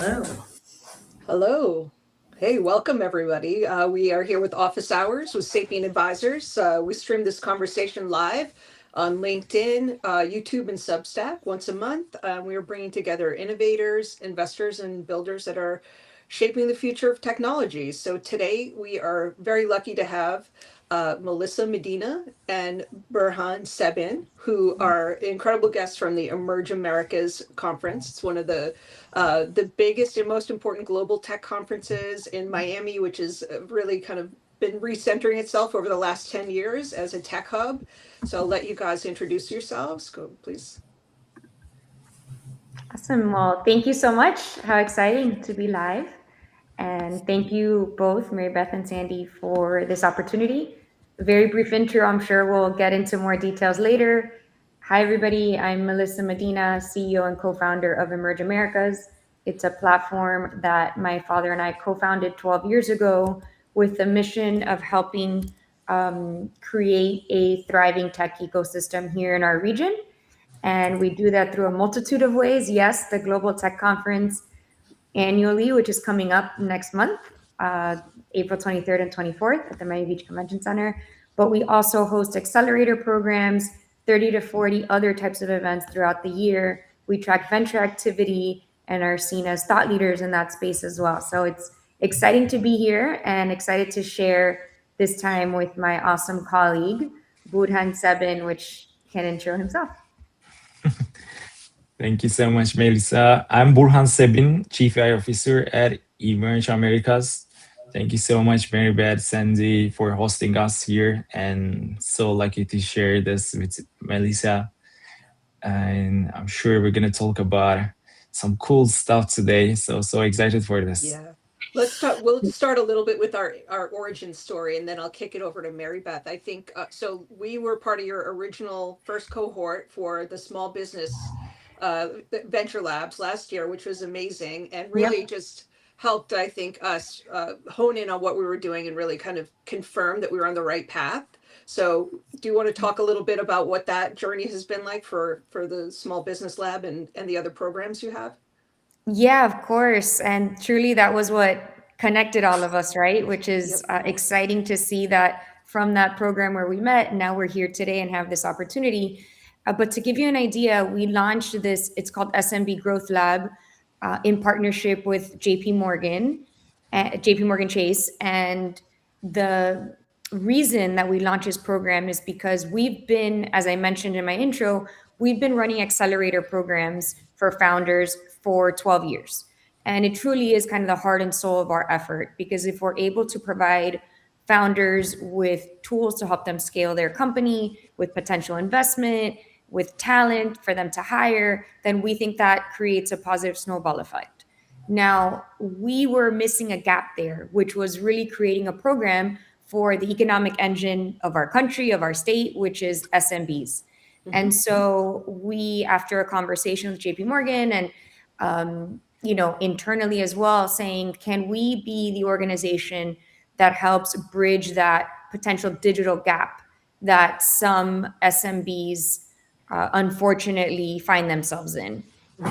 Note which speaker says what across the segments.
Speaker 1: Oh, hello. Hey, welcome everybody. We are here with Office Hours with Sapien Advisors. We stream this conversation live on LinkedIn, YouTube, and Substack once a month. We are bringing together innovators, investors, and builders that are shaping the future of technology. So today we are very lucky to have Melissa Medina and Burhan Sebin, who are incredible guests from the Emerge Americas conference. It's one of the biggest and most important global tech conferences in Miami, which has really kind of been recentering itself over the last 10 years as a tech hub. So I'll let you guys introduce yourselves. Go, please.
Speaker 2: Awesome. Well, thank you so much. How exciting to be live. And thank you both, Mary Beth and Sandy, for this opportunity. A very brief intro. I'm sure we'll get into more details later. Hi, everybody. I'm Melissa Medina, CEO and co-founder of Emerge Americas. It's a platform that my father and I co-founded 12 years ago with the mission of helping create a thriving tech ecosystem here in our region. And we do that through a multitude of ways. Yes, the Global Tech Conference annually, which is coming up next month, April 23rd and 24th at the Miami Beach Convention Center. But we also host accelerator programs, 30 to 40 other types of events throughout the year. We track venture activity and are seen as thought leaders in that space as well. So it's exciting to be here and excited to share this time with my awesome colleague, Burhan Sebin, which can intro himself.
Speaker 3: Thank you so much, Melissa. I'm Burhan Sebin, Chief AI Officer at Emerge Americas. Thank you so much, Mary Beth, Sandy, for hosting us here, and so lucky to share this with Melissa. And I'm sure we're gonna talk about some cool stuff today. So excited for this.
Speaker 1: Yeah. Let's start. We'll start a little bit with our origin story, and then I'll kick it over to Mary Beth. I think so. We were part of your original first cohort for the small business venture labs last year, which was amazing and really
Speaker 2: Yep.
Speaker 1: just helped, I think, us hone in on what we were doing and really kind of confirm that we were on the right path. So, do you want to talk a little bit about what that journey has been like for the small business lab and the other programs you have?
Speaker 2: Yeah, of course. And truly, that was what connected all of us, right? Which is
Speaker 1: Yep.
Speaker 2: exciting to see that from that program where we met, now we're here today and have this opportunity. But to give you an idea, we launched this, it's called SMB Growth Lab in partnership with JP Morgan Chase. And the reason that we launched this program is because we've been, as I mentioned in my intro, we've been running accelerator programs for founders for 12 years. And it truly is kind of the heart and soul of our effort, because if we're able to provide founders with tools to help them scale their company, with potential investment, with talent for them to hire, then we think that creates a positive snowball effect. Now, we were missing a gap there, which was really creating a program for the economic engine of our country, of our state, which is SMBs.
Speaker 1: Mm-hmm.
Speaker 2: And so we, after a conversation with JP Morgan and internally as well, saying, can we be the organization that helps bridge that potential digital gap that some SMBs unfortunately find themselves in?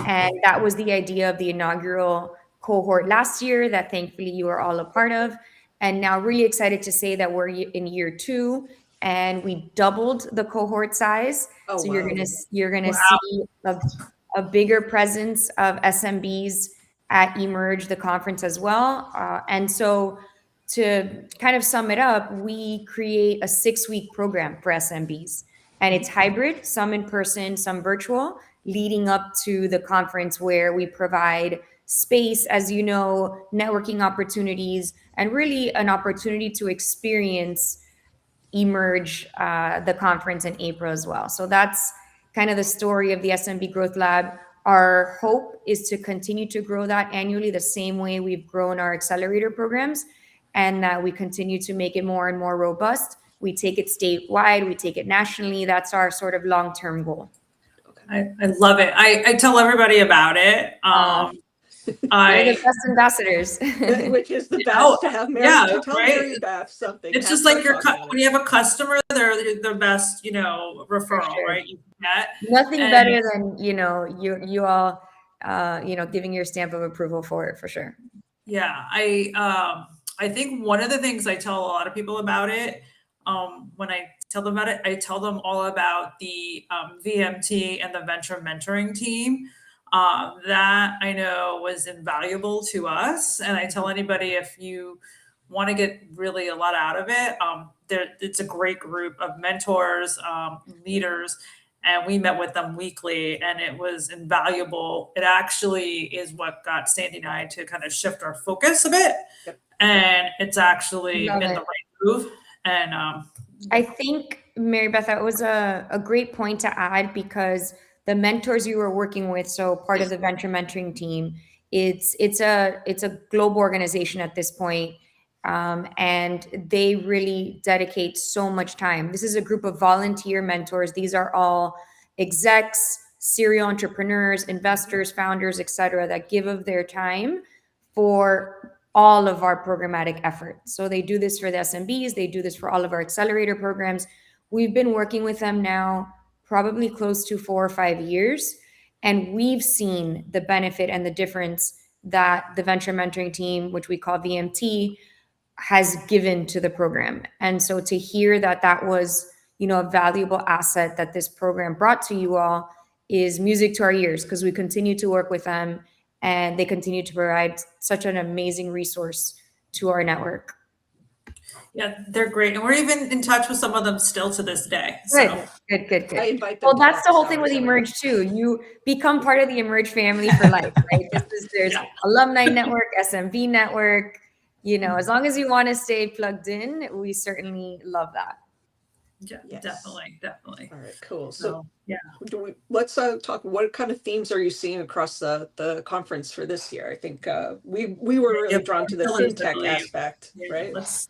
Speaker 2: And that was the idea of the inaugural cohort last year that thankfully you are all a part of. And now, really excited to say that we're in year two and we doubled the cohort size.
Speaker 1: Oh,
Speaker 2: So you're
Speaker 1: wow.
Speaker 2: gonna see
Speaker 4: Wow.
Speaker 2: a bigger presence of SMBs at Emerge, the conference as well. And so to kind of sum it up, we create a 6-week program for SMBs. And it's hybrid, some in person, some virtual, leading up to the conference where we provide space, as you know, networking opportunities, and really an opportunity to experience Emerge, the conference in April as well. So that's kind of the story of the SMB Growth Lab. Our hope is to continue to grow that annually the same way we've grown our accelerator programs, and that we continue to make it more and more robust. We take it statewide, we take it nationally. That's our sort of long-term goal.
Speaker 1: Okay.
Speaker 4: I love it. I tell everybody about it.
Speaker 2: You're the
Speaker 4: I
Speaker 2: best ambassadors.
Speaker 1: Which is the
Speaker 4: oh
Speaker 1: best to have Mary
Speaker 4: yeah,
Speaker 1: to tell
Speaker 4: right.
Speaker 1: Mary Beth something.
Speaker 4: It's
Speaker 1: Have
Speaker 4: just
Speaker 1: her
Speaker 4: like
Speaker 1: talk about
Speaker 4: when
Speaker 1: it.
Speaker 4: you have a customer, they're the best,
Speaker 2: For
Speaker 4: referral,
Speaker 2: sure.
Speaker 4: right? You get
Speaker 2: Nothing
Speaker 4: and
Speaker 2: better than, you all, giving your stamp of approval for it, for sure.
Speaker 4: yeah, I think one of the things I tell a lot of people about it, when I tell them about it, I tell them all about the VMT and the venture mentoring team. That I know was invaluable to us, and I tell anybody if you want to get really a lot out of it, it's a great group of mentors, leaders, and we met with them weekly, and it was invaluable. It actually is what got Sandy and I to kind of shift our focus a bit,
Speaker 1: Yep.
Speaker 4: and it's actually
Speaker 2: Love
Speaker 4: been
Speaker 2: it.
Speaker 4: the right move. And
Speaker 2: I think, Mary Beth, that was a great point to add, because the mentors you were working with, so part of the venture mentoring team, it's a global organization at this point, and they really dedicate so much time. This is a group of volunteer mentors. These are all execs, serial entrepreneurs, investors, founders, etc., that give of their time for all of our programmatic efforts. So they do this for the SMBs, they do this for all of our accelerator programs. We've been working with them now probably close to 4 or 5 years, and we've seen the benefit and the difference that the venture mentoring team, which we call VMT, has given to the program. And so to hear that that was, a valuable asset that this program brought to you all is music to our ears, because we continue to work with them and they continue to provide such an amazing resource to our network.
Speaker 4: yeah, they're great, and we're even in touch with some of them still to this day.
Speaker 2: Good,
Speaker 4: So
Speaker 2: good.
Speaker 1: I invite them
Speaker 2: Well,
Speaker 1: to
Speaker 2: that's the
Speaker 1: office
Speaker 2: whole thing
Speaker 1: hours
Speaker 2: with
Speaker 1: every
Speaker 2: Emerge too. You become part of the Emerge family for life, right? There's
Speaker 4: yeah,
Speaker 2: alumni network, SMV network, As long as you want to stay plugged in, we certainly love that.
Speaker 4: Yeah,
Speaker 1: Yes.
Speaker 4: definitely.
Speaker 1: All right, cool.
Speaker 4: So yeah.
Speaker 1: Let's talk. What kind of themes are you seeing across the conference for this year? I think we were
Speaker 4: You
Speaker 1: really
Speaker 4: have
Speaker 1: drawn
Speaker 4: four
Speaker 1: to the
Speaker 4: pillars, I
Speaker 1: fintech
Speaker 4: believe.
Speaker 1: aspect,
Speaker 4: Yeah,
Speaker 1: right?
Speaker 4: let's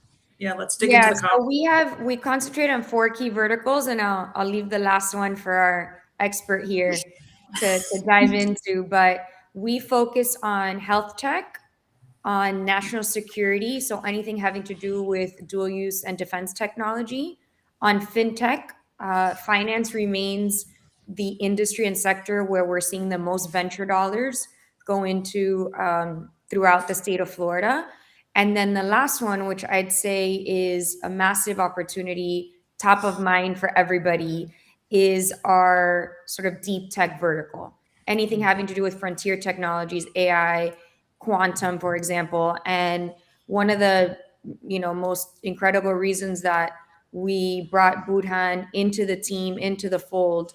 Speaker 4: dig into the
Speaker 2: So we concentrate on 4 key verticals, and I'll leave the last one for our expert here to dive into. But we focus on health tech, on national security, so anything having to do with dual use and defense technology, on fintech. Finance remains the industry and sector where we're seeing the most venture dollars go into throughout the state of Florida. And then the last one, which I'd say is a massive opportunity, top of mind for everybody, is our sort of deep tech vertical. Anything having to do with frontier technologies, AI, quantum, for example. And one of the most incredible reasons that we brought Burhan into the team, into the fold,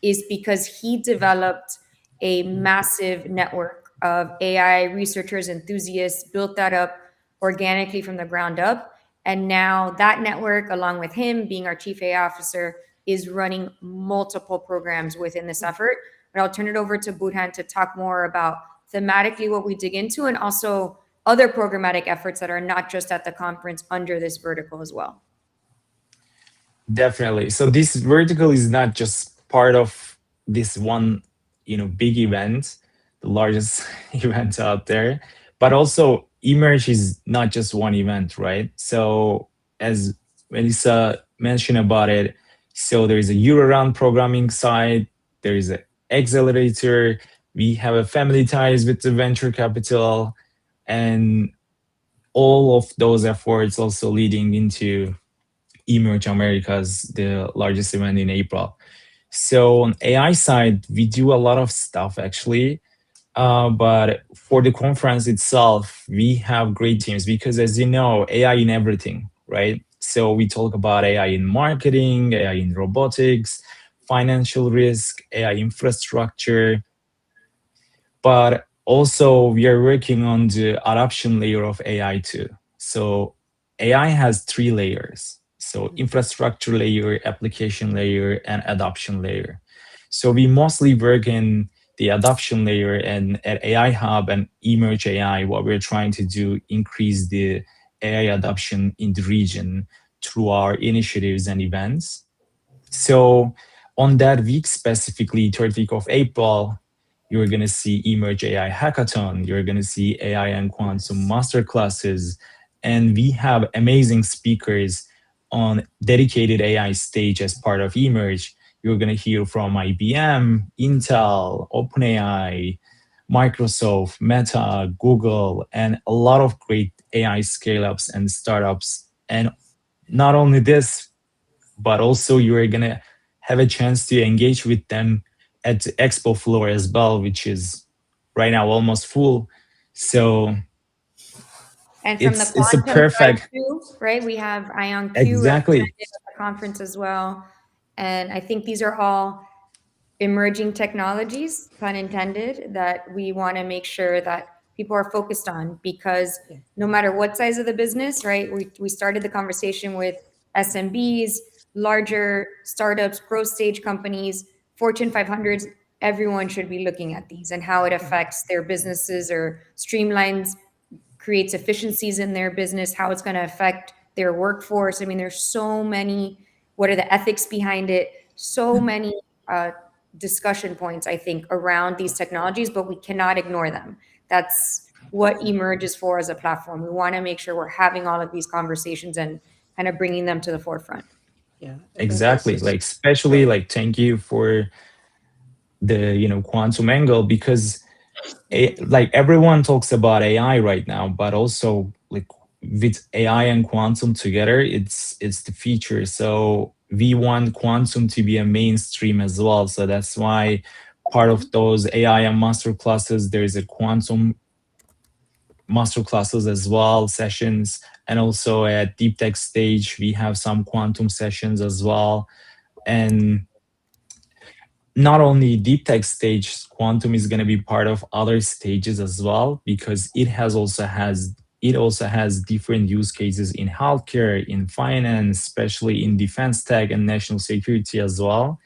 Speaker 2: is because he developed a massive network of AI researchers, enthusiasts, built that up organically from the ground up. And now that network, along with him being our chief AI officer, is running multiple programs within this effort. But I'll turn it over to Burhan to talk more about thematically what we dig into, and also other programmatic efforts that are not just at the conference under this vertical as well.
Speaker 3: Definitely. So this vertical is not just part of this one, big event, the largest event out there, but also Emerge is not just one event, right? So as Melissa mentioned about it, so there is a year-round programming side, there is an accelerator, we have a family ties with the venture capital, and all of those efforts also leading into Emerge Americas, the largest event in April. So on AI side, we do a lot of stuff actually. But for the conference itself, we have great teams because, as you know, AI in everything, right? So we talk about AI in marketing, AI in robotics, financial risk, AI infrastructure, but also we are working on the adoption layer of AI too. So AI has 3 layers. So infrastructure layer, application layer, and adoption layer. So we mostly work in the adoption layer, and at AI Hub and Emerge AI, what we're trying to do increase the AI adoption in the region through our initiatives and events. So on that week specifically, third week of April, you're going to see Emerge AI Hackathon. You're going to see AI and Quantum masterclasses. And we have amazing speakers on dedicated AI stage as part of Emerge. You're going to hear from IBM, Intel, OpenAI, Microsoft, Meta, Google, and a lot of great AI scale-ups and startups. And not only this, but also you are going to have a chance to engage with them at the expo floor as well, which is right now almost full. So
Speaker 2: and from the
Speaker 3: it's a
Speaker 2: quantum
Speaker 3: perfect
Speaker 2: side too, right? We have IonQ
Speaker 3: exactly
Speaker 2: represented at the conference as well. And I think these are all emerging technologies, pun intended, that we want to make sure that people are focused on, because no matter what size of the business, right? We started the conversation with SMBs, larger startups, growth stage companies, Fortune 500s. Everyone should be looking at these and how it affects their businesses or streamlines, creates efficiencies in their business, how it's going to affect their workforce. I mean, there's so many, what are the ethics behind it? So many discussion points, I think, around these technologies, but we cannot ignore them. That's what Emerge is for as a platform. We want to make sure we're having all of these conversations and kind of bringing them to the forefront.
Speaker 1: Yeah,
Speaker 3: exactly. Like especially like thank you for the quantum angle, because like everyone talks about AI right now, but also like with AI and quantum together, it's the future. So we want quantum to be a mainstream as well. So that's why part of those AI and master classes, there is a quantum master classes as well, sessions, and also at deep tech stage, we have some quantum sessions as well. And not only deep tech stage, quantum is going to be part of other stages as well, because it has it also has different use cases in healthcare, in finance, especially in defense tech and national security as well.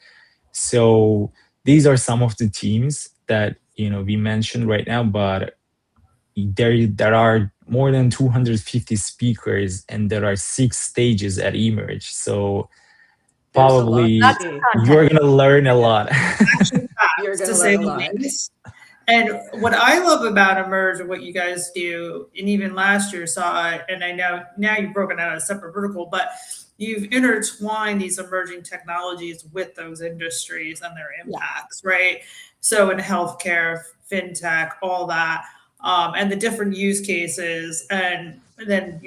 Speaker 3: So these are some of the teams that we mentioned right now, but there are more than 250 speakers and there are 6 stages at Emerge. So
Speaker 1: There's a lot to
Speaker 3: probably
Speaker 2: Lots of
Speaker 1: see.
Speaker 3: you're
Speaker 2: content.
Speaker 3: gonna learn a
Speaker 1: Yeah.
Speaker 3: lot.
Speaker 4: Action
Speaker 1: You're
Speaker 4: packed,
Speaker 1: going
Speaker 4: to
Speaker 1: to
Speaker 4: say
Speaker 1: learn a
Speaker 4: the
Speaker 1: lot.
Speaker 4: least. And what I love about Emerge and what you guys do, and even last year saw it, and I know now you've broken out a separate vertical, but you've intertwined these emerging technologies with those industries and their impacts, right? So in healthcare, fintech, all that, and the different use cases. And then,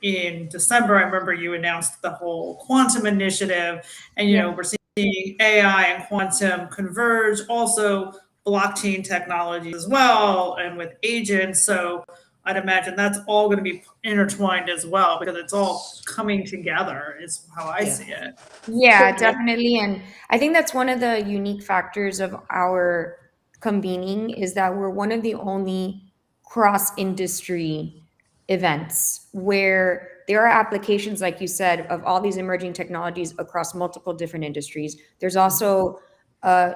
Speaker 4: in December, I remember you announced the whole quantum initiative, and, we're seeing AI and quantum converge, also blockchain technologies as well, and with agents. So I'd imagine that's all going to be intertwined as well because it's all coming together, is how I
Speaker 1: Yeah.
Speaker 4: see it.
Speaker 2: Yeah,
Speaker 1: So,
Speaker 2: definitely. And I think that's one of the unique factors of our convening is that we're one of the only cross-industry events where there are applications, like you said, of all these emerging technologies across multiple different industries. There's also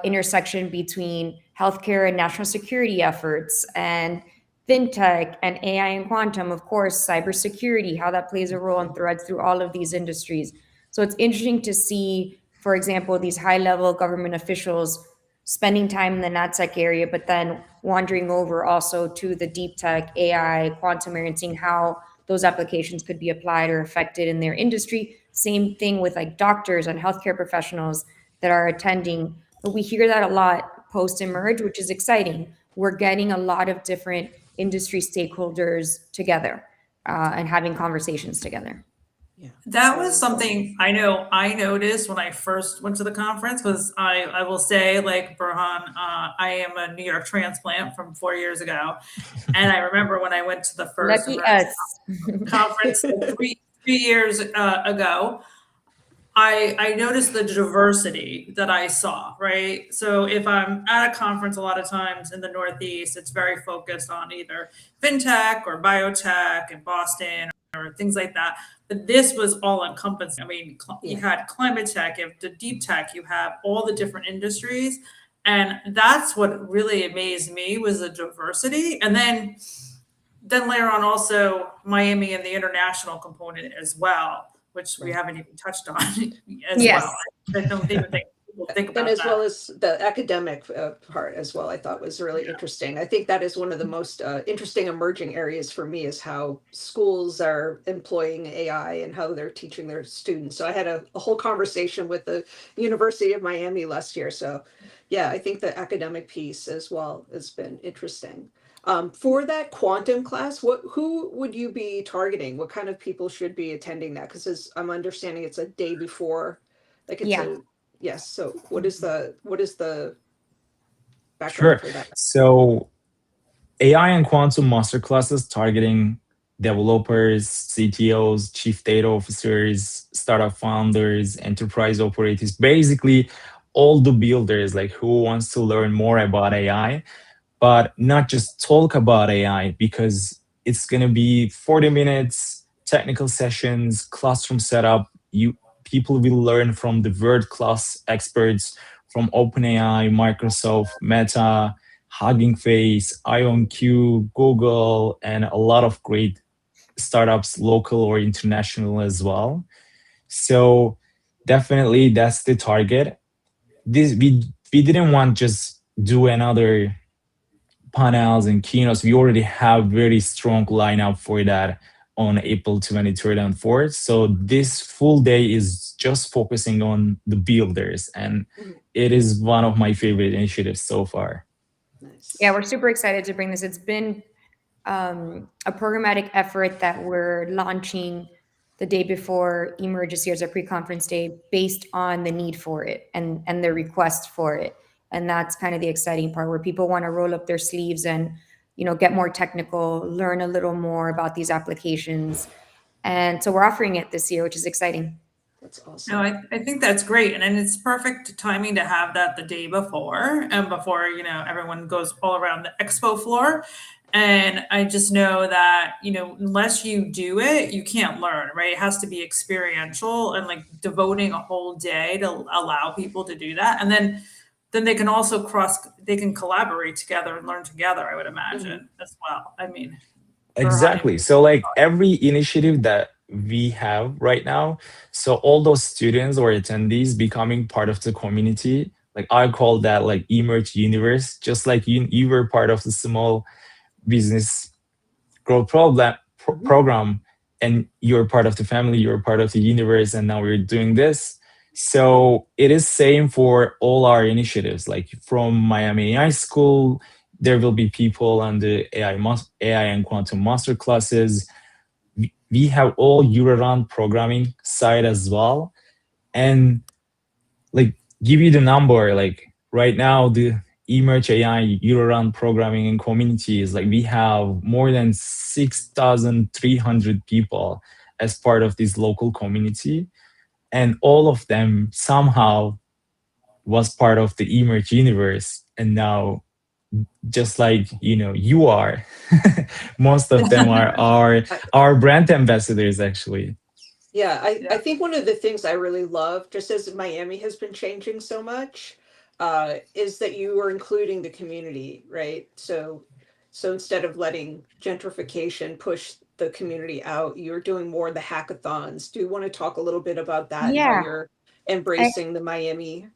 Speaker 2: intersection between healthcare and national security efforts and fintech and AI and quantum, of course, cybersecurity, how that plays a role and threads through all of these industries. So it's interesting to see, for example, these high level government officials spending time in the NatSec area, but then wandering over also to the deep tech, AI, quantum area, and seeing how those applications could be applied or affected in their industry. Same thing with like doctors and healthcare professionals that are attending. But we hear that a lot post emerge, which is exciting. We're getting a lot of different industry stakeholders together and having conversations together.
Speaker 1: yeah.
Speaker 4: That was something I know I noticed when I first went to the conference. Was I will say, like Burhan, I am a New York transplant from 4 years ago, and I remember when I went to the first
Speaker 2: Lucky
Speaker 4: Emerge
Speaker 2: us.
Speaker 4: conference three years ago. I noticed the diversity that I saw, right? So if I'm at a conference, a lot of times in the Northeast, it's very focused on either fintech or biotech in Boston or things like that. But this was all encompassing. I mean, you had climate tech, you have the deep tech, you have all the different industries. And that's what really amazed me was the diversity. And then later on also Miami and the international component as well, which we haven't even touched on as
Speaker 2: Yes.
Speaker 4: well. I don't even think people think about
Speaker 1: And as
Speaker 4: that.
Speaker 1: well as the academic part as well, I thought was really interesting. I think that is one of the most interesting emerging areas for me is how schools are employing AI and how they're teaching their students. So I had a whole conversation with the University of Miami last year. So yeah, I think the academic piece as well has been interesting. For that quantum class, who would you be targeting? What kind of people should be attending that? Because as I'm understanding, it's a day before, like it's
Speaker 2: Yeah.
Speaker 1: a yes. So what is the background
Speaker 3: Sure.
Speaker 1: for that?
Speaker 3: So AI and quantum masterclasses targeting developers, CTOs, chief data officers, startup founders, enterprise operators, basically all the builders like who wants to learn more about AI, but not just talk about AI because it's going to be 40 minutes, technical sessions, classroom setup. People will learn from the world-class experts from OpenAI, Microsoft, Meta, Hugging Face, IonQ, Google, and a lot of great startups, local or international as well. So definitely that's the target. This we didn't want just do another panels and keynotes. We already have very strong lineup for that on April 23rd and 4th. So this full day is just focusing on the builders, and it is one of my favorite initiatives so far.
Speaker 1: Nice.
Speaker 2: Yeah, we're super excited to bring this. It's been a programmatic effort that we're launching the day before Emerge this year as a pre-conference day based on the need for it and the request for it. And that's kind of the exciting part where people want to roll up their sleeves and, get more technical, learn a little more about these applications. And so we're offering it this year, which is exciting.
Speaker 1: That's awesome.
Speaker 4: No, I think that's great. And it's perfect timing to have that the day before and before, everyone goes all around the expo floor. And I just know that, unless you do it, you can't learn, right? It has to be experiential, and like devoting a whole day to allow people to do that. And then they can also they can collaborate together and learn together, I would imagine, as well. I mean,
Speaker 3: Exactly. So like every initiative that we have right now, so all those students or attendees becoming part of the community, like I call that like emerge universe, just like you were part of the small business growth program, and you're part of the family, you're part of the universe, and now we're doing this. So it is same for all our initiatives, like from Miami AI School, there will be people on the AI and quantum master classes. We have all year-round programming side as well. And like give you the number, like right now the emerge AI year-round programming and community is like we have more than 6,300 people as part of this local community, and all of them somehow was part of the emerge universe. And now, just like you are, most of them are our brand ambassadors actually.
Speaker 1: Yeah, I think one of the things I really love, just as Miami has been changing so much, is that you are including the community, right? So instead of letting gentrification push the community out, you're doing more of the hackathons. Do you want to talk a little bit about that and how
Speaker 2: Yeah.
Speaker 1: you're embracing the Miami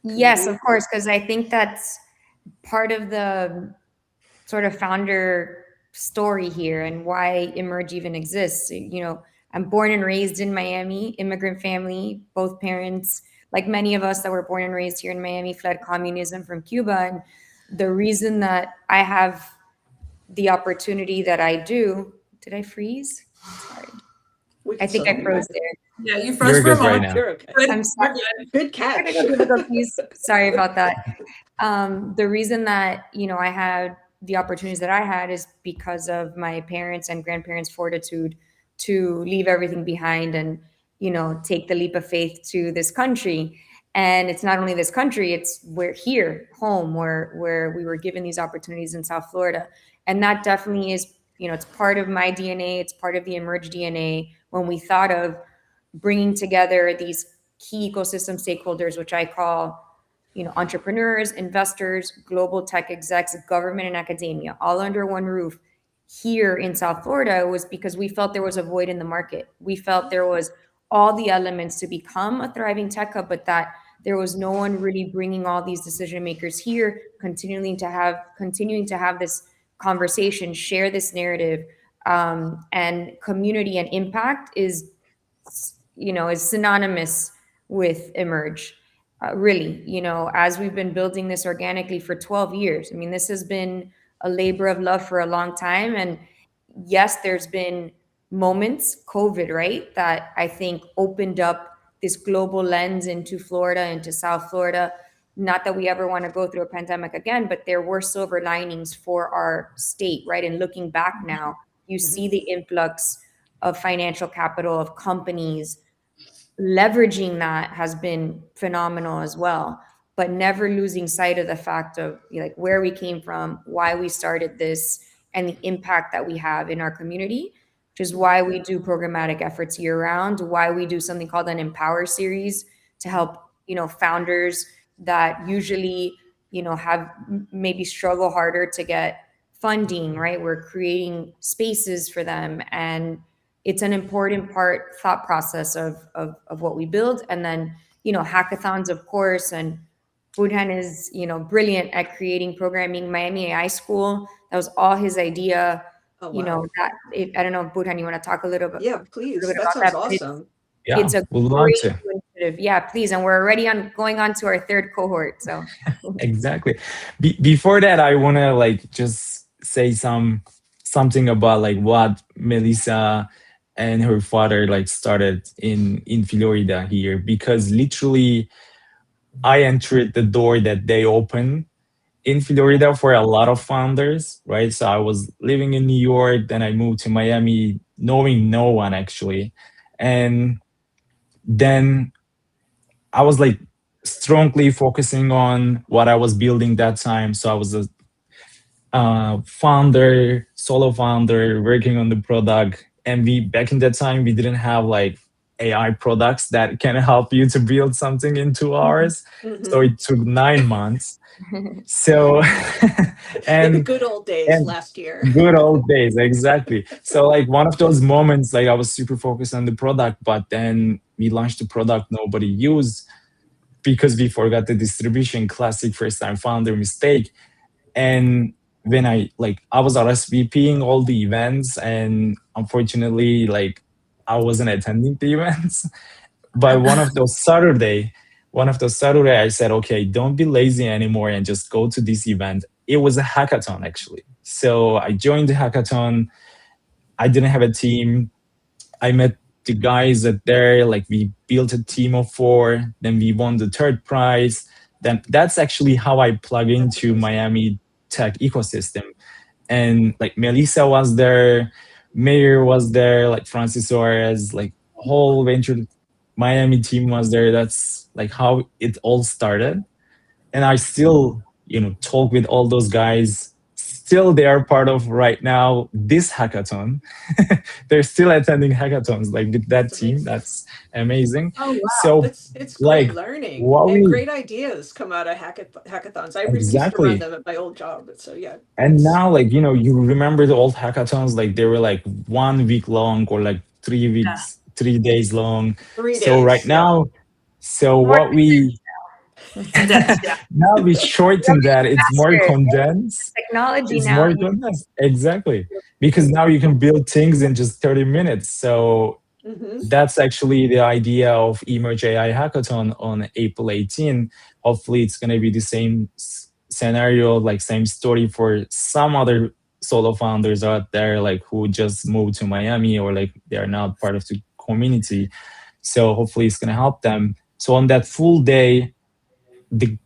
Speaker 2: Yes,
Speaker 1: community?
Speaker 2: of course, because I think that's part of the sort of founder story here and why Emerge even exists. I'm born and raised in Miami, immigrant family, both parents, like many of us that were born and raised here in Miami, fled communism from Cuba. And the reason that I have the opportunity that I do, did I freeze? Sorry.
Speaker 1: We
Speaker 2: I
Speaker 1: can
Speaker 2: think
Speaker 1: still
Speaker 2: I
Speaker 1: hear you.
Speaker 2: froze there.
Speaker 4: Yeah, you froze
Speaker 3: You're
Speaker 4: for a
Speaker 3: good right
Speaker 4: moment.
Speaker 3: now.
Speaker 1: You're okay.
Speaker 4: Good.
Speaker 2: I'm sorry.
Speaker 4: We're good.
Speaker 1: Good catch.
Speaker 2: Technical difficulties. Sorry about that. The reason that I had the opportunities that I had is because of my parents and grandparents' fortitude to leave everything behind and take the leap of faith to this country. And it's not only this country; it's we're here, home, where we were given these opportunities in South Florida, and that definitely is it's part of my DNA. It's part of the Emerge DNA when we thought of bringing together these key ecosystem stakeholders, which I call entrepreneurs, investors, global tech execs, government, and academia, all under one roof here in South Florida, was because we felt there was a void in the market. We felt there was all the elements to become a thriving tech hub, but that there was no one really bringing all these decision makers here, continuing to have this conversation, share this narrative, and community and impact is synonymous with Emerge. Really, as we've been building this organically for 12 years. I mean, this has been a labor of love for a long time. And yes, there's been moments, COVID, right, that I think opened up this global lens into Florida, into South Florida. Not that we ever want to go through a pandemic again, but there were silver linings for our state, right? And looking back now, you see the influx of financial capital, of companies. Leveraging that has been phenomenal as well, but never losing sight of the fact of where we came from, why we started this, and the impact that we have in our community, which is why we do programmatic efforts year round, why we do something called an Empower series to help founders that usually have maybe struggle harder to get funding, right? We're creating spaces for them, and it's an important thought process of what we build. And then hackathons, of course. And Burhan is brilliant at creating programming. Miami AI School, that was all his idea.
Speaker 1: Oh, wow.
Speaker 2: I don't know, Burhan, you want to talk a little bit?
Speaker 1: Yeah, please.
Speaker 2: That
Speaker 1: That sounds
Speaker 2: but
Speaker 1: awesome.
Speaker 2: it's a
Speaker 3: we'd love
Speaker 2: great
Speaker 3: to.
Speaker 2: initiative. Yeah, please. And we're already going on to our third cohort. So
Speaker 3: Exactly. Before that, I want to just say something about what Melissa and her father started in Florida here, because literally I entered the door that they opened in Florida for a lot of founders, right? So I was living in New York, then I moved to Miami, knowing no one actually. And then I was strongly focusing on what I was building that time. So founder, solo founder, working on the product. And we back in that time we didn't have like AI products that can help you to build something in 2 hours. So
Speaker 1: Mhm.
Speaker 3: it took 9 months. So
Speaker 1: In the
Speaker 3: and
Speaker 1: good old days
Speaker 3: and
Speaker 1: last year.
Speaker 3: good old days, exactly. So like one of those moments, like I was super focused on the product, but then we launched the product nobody used because we forgot the distribution. Classic first time founder mistake. And when I was RSVPing all the events, and unfortunately, like I wasn't attending the events. But one of those Saturday, I said, okay, don't be lazy anymore and just go to this event. It was a hackathon actually. So I joined the hackathon. I didn't have a team. I met the guys at there. Like we built a team of four. Then we won the third prize. Then that's actually how I plug
Speaker 1: That's
Speaker 3: into
Speaker 1: amazing.
Speaker 3: Miami tech ecosystem. And like Melissa was there, Mayor was there, like Francis Suarez, like whole venture Miami team was there. That's like how it all started. And I still, talk with all those guys. Still, they are part of right now this hackathon. They're still attending hackathons like with that
Speaker 1: That's
Speaker 3: team.
Speaker 1: amazing.
Speaker 3: That's amazing.
Speaker 4: Oh, wow.
Speaker 3: So,
Speaker 1: It's
Speaker 3: like,
Speaker 1: great learning
Speaker 3: what
Speaker 1: and
Speaker 3: we
Speaker 1: great ideas come out of hackathons. Used to run
Speaker 3: exactly.
Speaker 1: them at my old job, so yeah,
Speaker 3: And
Speaker 1: it's
Speaker 3: now, like, you remember the old hackathons, like they were like 1 week long or like
Speaker 4: Yeah.
Speaker 3: 3 days long.
Speaker 1: three
Speaker 3: So right
Speaker 1: days. Yep.
Speaker 3: now, so
Speaker 2: More
Speaker 3: what we
Speaker 4: Condensed, yeah.
Speaker 3: now we shorten that. It's more
Speaker 2: faster.
Speaker 3: condensed.
Speaker 2: Technology
Speaker 3: It's
Speaker 2: now.
Speaker 3: more condensed. Exactly. Because now you can build things in just 30 minutes. So
Speaker 1: Hmm.
Speaker 3: that's actually the idea of Emerge AI Hackathon on April 18. Hopefully, it's going to be the same scenario, like same story for some other solo founders out there, like who just moved to Miami or like they are not part of the community. So hopefully, it's going to help them. So on that full day, the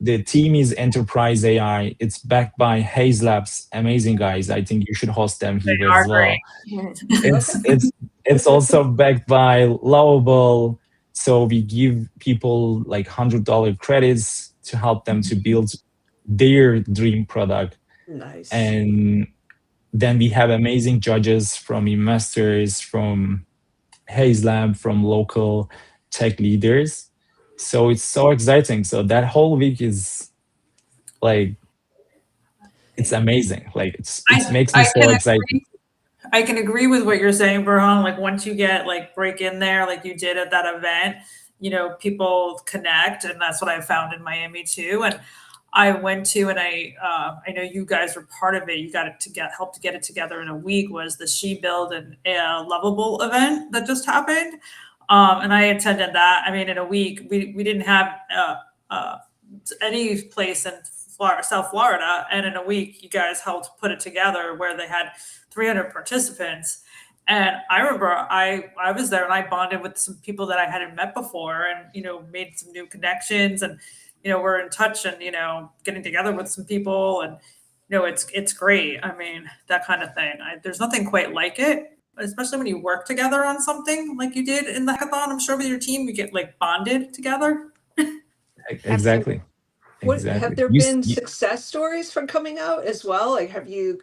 Speaker 3: the team is Enterprise AI. It's backed by Haze Labs, amazing guys. I think you should host them
Speaker 4: They
Speaker 3: here
Speaker 4: are
Speaker 3: as well.
Speaker 1: Yep.
Speaker 3: It's also backed by Lovable. So we give people like $100 credits to help them to build their dream product.
Speaker 1: Nice.
Speaker 3: And then we have amazing judges from investors, from Haze Lab, from local tech leaders. So it's so exciting. So that whole week is like it's amazing. Like it
Speaker 4: I
Speaker 3: makes me
Speaker 4: I
Speaker 3: so
Speaker 4: can
Speaker 3: excited.
Speaker 4: agree. I can agree with what you're saying, Burhan. Like once you get like break in there, like you did at that event, people connect, and that's what I found in Miami too. And I went to, and I know you guys were part of it. You got it to help to get it together in a week. Was the She Build and Lovable event that just happened, and I attended that. I mean, in a week, we didn't have uh, any place in Florida, South Florida, and in a week, you guys helped put it together where they had 300 participants. And I remember I was there and I bonded with some people that I hadn't met before, and made some new connections, and we're in touch, and getting together with some people, and it's great. I mean, that kind of thing. There's nothing quite like it, especially when you work together on something like you did in the hackathon. I'm sure with your team you get like bonded together.
Speaker 2: Absolutely.
Speaker 3: Exactly.
Speaker 1: What have
Speaker 3: Exactly.
Speaker 1: there been success stories from coming out as well? Like, have you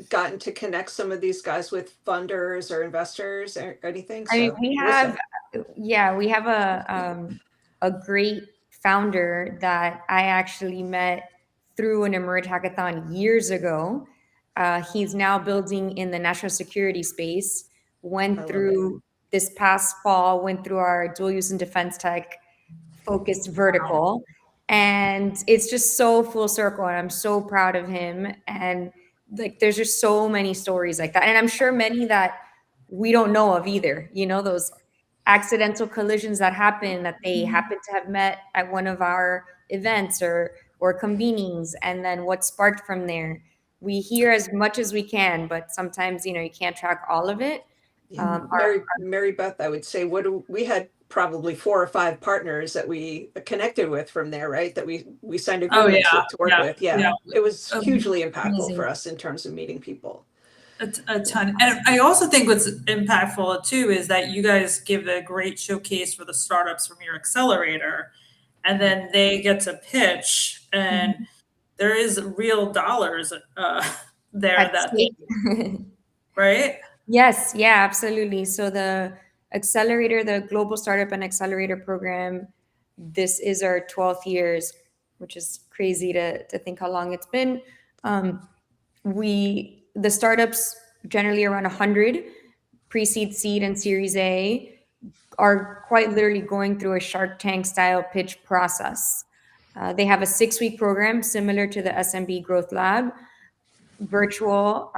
Speaker 1: gotten to connect some of these guys with funders or investors or anything?
Speaker 2: I mean,
Speaker 1: So, Melissa.
Speaker 2: we have a great founder that I actually met through an Emerge hackathon years ago. He's now building in the national security space.
Speaker 1: I
Speaker 2: Went
Speaker 1: love it.
Speaker 2: through this past fall, went through our dual use and defense tech focused vertical. And it's just so full circle. And I'm so proud of him. And like, there's just so many stories like that. And I'm sure many that we don't know of either, those accidental collisions that happen, that they happen to have met at one of our events or convenings. And then what sparked from there. We hear as much as we can, but sometimes, you can't track all of it.
Speaker 1: Yeah. Mary Beth, I would say, we had probably 4 or 5 partners that we connected with from there, right? That we signed
Speaker 4: Oh
Speaker 1: agreements
Speaker 4: yeah,
Speaker 1: with to work
Speaker 4: yeah,
Speaker 1: with. Yeah.
Speaker 4: yeah.
Speaker 1: It was hugely impactful
Speaker 2: Amazing.
Speaker 1: for us in terms of meeting people.
Speaker 4: A ton. And I also think what's impactful too is that you guys give a great showcase for the startups from your accelerator, and then they get to pitch, and there is real dollars there
Speaker 2: At
Speaker 4: that
Speaker 2: stake.
Speaker 4: right?
Speaker 2: Yes, yeah, absolutely. So the accelerator, the Global Startup and Accelerator Program, this is our 12th years, which is crazy to think how long it's been. The startups, generally around 100, pre-seed, seed, and Series A, are quite literally going through a Shark Tank style pitch process. They have a 6-week program similar to the SMB Growth Lab, virtual.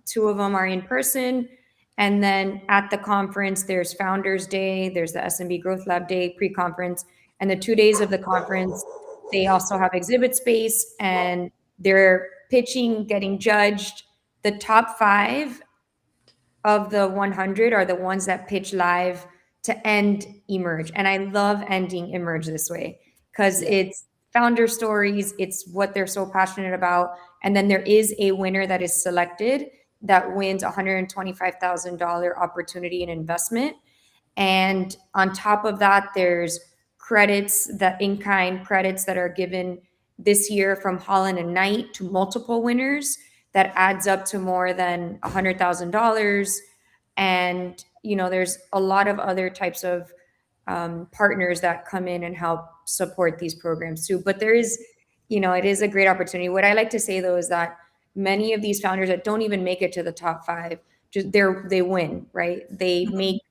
Speaker 2: 2 of them are in person. And then at the conference, there's Founders Day, there's the SMB Growth Lab Day pre-conference, and the 2 days of the conference, they also have exhibit space and they're pitching, getting judged. The top 5 of the 100 are the ones that pitch live to end Emerge. And I love ending Emerge this way because it's founder stories, it's what they're so passionate about. And then there is a winner that is selected that wins $125,000 opportunity and investment. And on top of that, there's credits, that in-kind credits that are given this year from Holland and Knight to multiple winners that adds up to more than $100,000. And, there's a lot of other types of partners that come in and help support these programs too. But there is, it is a great opportunity. What I like to say though is that many of these founders that don't even make it to the top 5, just they win, right? They make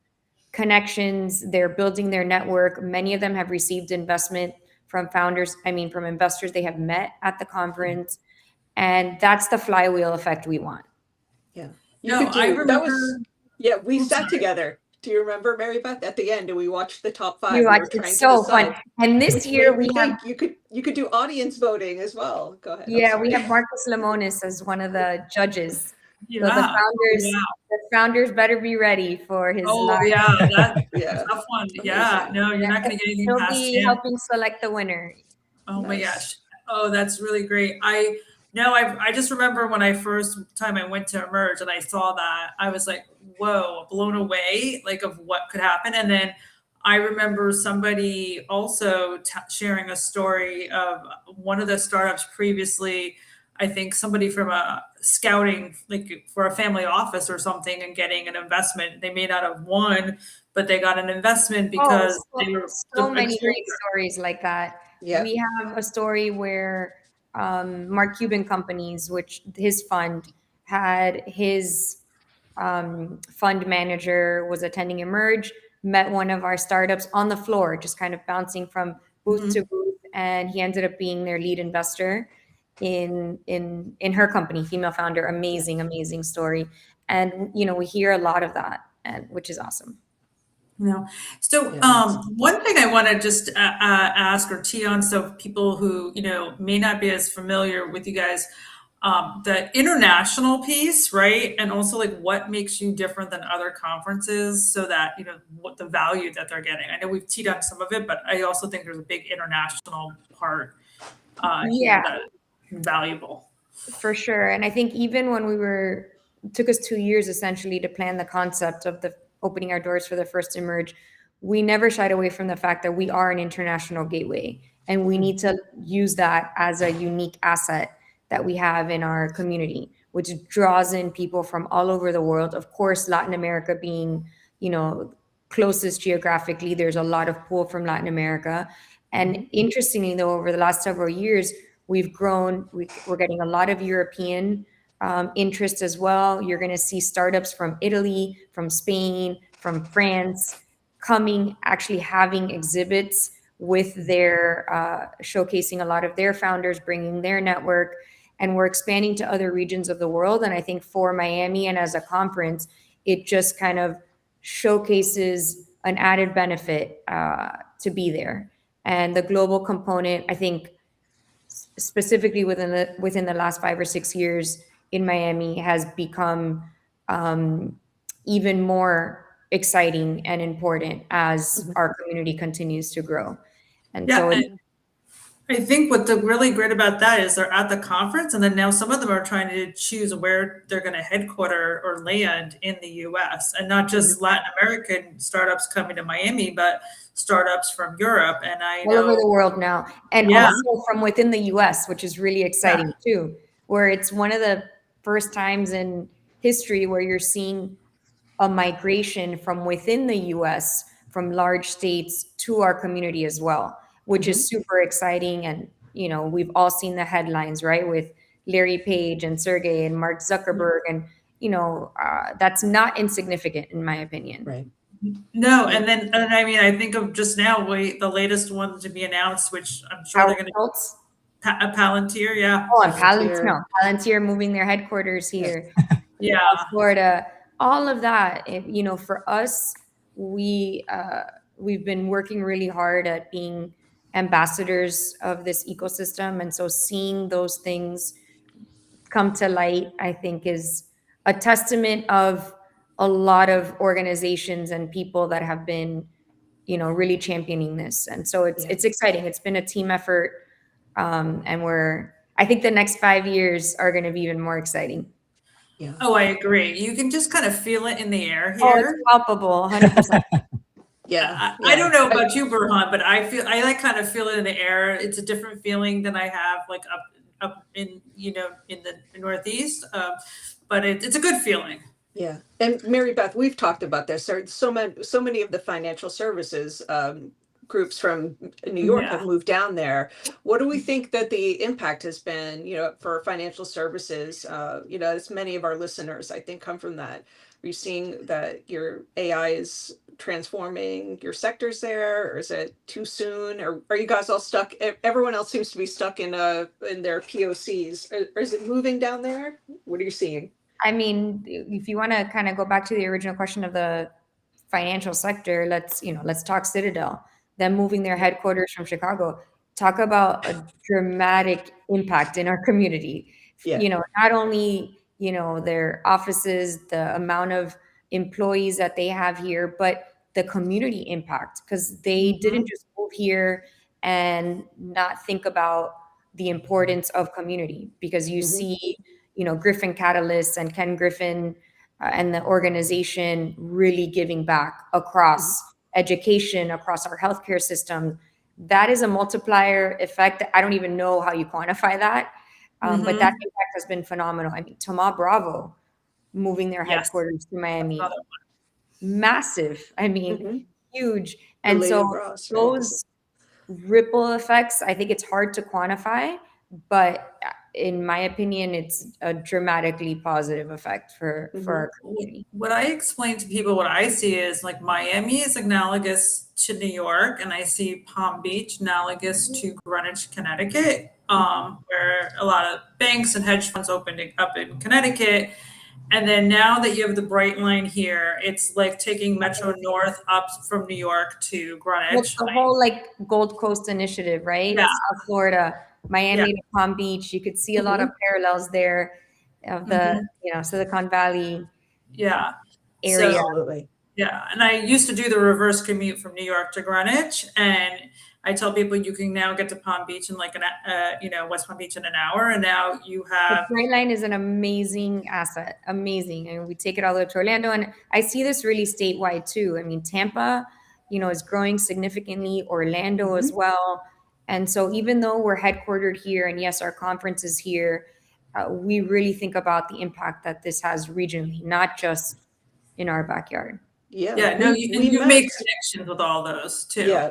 Speaker 2: connections, they're building their network. Many of them have received investment from from investors they have met at the conference. And that's the flywheel effect we want.
Speaker 1: Yeah.
Speaker 4: I remember.
Speaker 1: We sat together. Do you remember, Mary Beth, at the end, and we watched the top 5?
Speaker 2: It's so fun. And this year we have
Speaker 1: you could do audience voting as well. Go ahead.
Speaker 2: Yeah, we have Marcus Lemonis as one of the judges.
Speaker 4: Yeah.
Speaker 2: So the founders better be ready for his live.
Speaker 4: That's a tough one. Yeah, no, you're not going to get anything past him.
Speaker 2: He'll be helping select the winner.
Speaker 4: Oh my gosh. Oh, that's really great. I just remember when I first time I went to Emerge and I saw that, I was like, whoa, blown away, like of what could happen. And then I remember somebody also sharing a story of one of the startups previously. I think somebody from a scouting, like for a family office or something, and getting an investment. They may not have won, but they got an investment because they were
Speaker 2: so many great stories like that.
Speaker 1: Yeah.
Speaker 2: We have a story where Mark Cuban Companies, which his fund had, his fund manager was attending Emerge, met one of our startups on the floor, just kind of bouncing from booth to booth, and he ended up being their lead investor in her company, female founder. Amazing story. And we hear a lot of that, and which is awesome.
Speaker 4: So one thing I want to just ask or tee on, so people who may not be as familiar with you guys, the international piece, right? And also like what makes you different than other conferences, so that what the value that they're getting. I know we've teed on some of it, but I also think there's a big international part here that is valuable.
Speaker 2: For sure. And I think even when it took us 2 years essentially to plan the concept of the opening our doors for the first Emerge, we never shied away from the fact that we are an international gateway, and we need to use that as a unique asset that we have in our community, which draws in people from all over the world. Of course, Latin America being, closest geographically, there's a lot of pull from Latin America. And interestingly, though, over the last several years, we've grown. We're getting a lot of European interest as well. You're going to see startups from Italy, from Spain, from France coming, actually having exhibits with their showcasing a lot of their founders, bringing their network, and we're expanding to other regions of the world. And I think for Miami and as a conference, it just kind of showcases an added benefit to be there. And the global component, I think, specifically within the last 5 or 6 years in Miami, has become even more exciting and important as our community continues to grow. And
Speaker 4: I think what the really great about that is they're at the conference, and then now some of them are trying to choose where they're going to headquarter or land in the U.S. and not just Latin American startups coming to Miami, but startups from Europe. And I
Speaker 2: all over
Speaker 4: know,
Speaker 2: the world now, and
Speaker 4: yeah,
Speaker 2: also from within the US, which is really exciting too, where it's one of the first times in history where you're seeing a migration from within the US from large states to our community as well, which is super exciting. And we've all seen the headlines, right, with Larry Page and Sergey and Mark Zuckerberg, and that's not insignificant in my opinion.
Speaker 1: Right.
Speaker 4: no, and I mean, I think of just now, the latest one to be announced, which I'm sure they're going to
Speaker 2: Schultz.
Speaker 4: Palantir, yeah.
Speaker 2: Oh, and Palantir moving their headquarters here.
Speaker 4: Yeah.
Speaker 2: Florida, all of that. For us, we've been working really hard at being ambassadors of this ecosystem, and so seeing those things come to light, I think, is a testament of a lot of organizations and people that have been, really championing this. And so it's exciting. It's been a team effort, and I think the next 5 years are going to be even more exciting.
Speaker 1: Yeah.
Speaker 4: Oh, I agree. You can just kind of feel it in the air
Speaker 2: Oh,
Speaker 4: here.
Speaker 2: it's palpable, 100%.
Speaker 1: Yeah.
Speaker 4: I don't know about you, Burhan, but I like kind of feel it in the air. It's a different feeling than I have like up in in the Northeast, but it's a good feeling.
Speaker 1: Yeah. And Mary Beth, we've talked about this. There are so many of the financial services groups from New York have moved down there. What do we think that the impact has been, for financial services? As many of our listeners, I think, come from that. Are you seeing that your AI is transforming your sectors there, or is it too soon? Or are you guys all stuck? Everyone else seems to be stuck in their POCs. Or is it moving down there? What are you seeing?
Speaker 2: I mean, if you want to kind of go back to the original question of the financial sector, let's talk Citadel. Them moving their headquarters from Chicago. Talk about a dramatic impact in our community.
Speaker 1: Yeah.
Speaker 2: Not only their offices, the amount of employees that they have here, but the community impact, because they didn't just move here and not think about the importance of community, because you see Griffin Catalyst and Ken Griffin and the organization really giving back across education, across our healthcare system. That is a multiplier effect. I don't even know how you quantify that, but that impact has been phenomenal. I mean, Thoma Bravo moving their headquarters to Miami, massive. I mean, huge. And so
Speaker 1: Ross, right?
Speaker 2: those ripple effects, I think it's hard to quantify, but in my opinion, it's a dramatically positive effect for our community.
Speaker 4: What I explain to people, what I see is like Miami is analogous to New York, and I see Palm Beach analogous to Greenwich, Connecticut, where a lot of banks and hedge funds opened up in Connecticut. And then now that you have the Bright Line here, it's like taking Metro North up from New York to Greenwich.
Speaker 2: It's the whole Gold Coast initiative, right?
Speaker 4: Yeah.
Speaker 2: South Florida, Miami to Palm Beach. You could see a lot of parallels there of the Silicon Valley
Speaker 4: area.
Speaker 1: So, absolutely.
Speaker 4: Yeah, and I used to do the reverse commute from New York to Greenwich, and I tell people you can now get to Palm Beach in like West Palm Beach in an hour, and now you have.
Speaker 2: The Bright Line is an amazing asset, amazing, and we take it all the way to Orlando, and I see this really statewide too. I mean, Tampa, is growing significantly, Orlando as well, and so even though we're headquartered here, and yes, our conference is here, we really think about the impact that this has regionally, not just in our backyard.
Speaker 4: Yeah, no, you make connections with all those too.
Speaker 1: Yeah,